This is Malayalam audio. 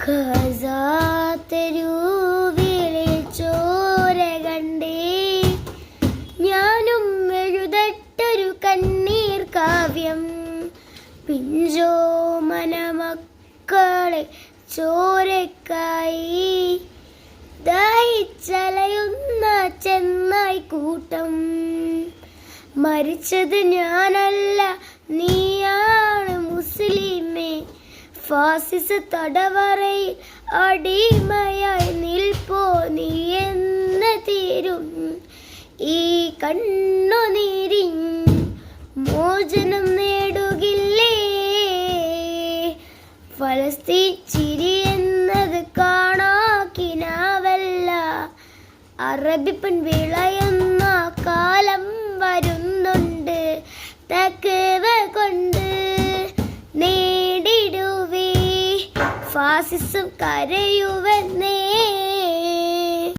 ഖസാ തെരുവിലെ ചോര കണ്ടേ ഞാനും എഴുതട്ടൊരു കണ്ണീർ കാവ്യം. പിഞ്ചോ മനമക്കളെ ചോരക്കായി ദാഹിച്ചലയുന്ന ചെന്നായി കൂട്ടം. മരിച്ചത് ഞാനല്ല, നീയാണ് മുസ്ലിമേ. ഫാസിസ തടവറയിൽ അടിമയായി നിൽപ്പോ നീ എന്ന് തീരും ഈ കണ്ണുനീരിൻ മോചനം നേടുകില്ലേ. ഫലസ്തീൻ ചിരി എന്നത് കാണാക്കിനാവല്ല, അറബിപ്പൻ വിളയുന്ന കാലം വരുന്നുണ്ട്. തഖ്വ കൊണ്ട് നേടിടുവേ ഫാസിസം കരയുവെന്നേ.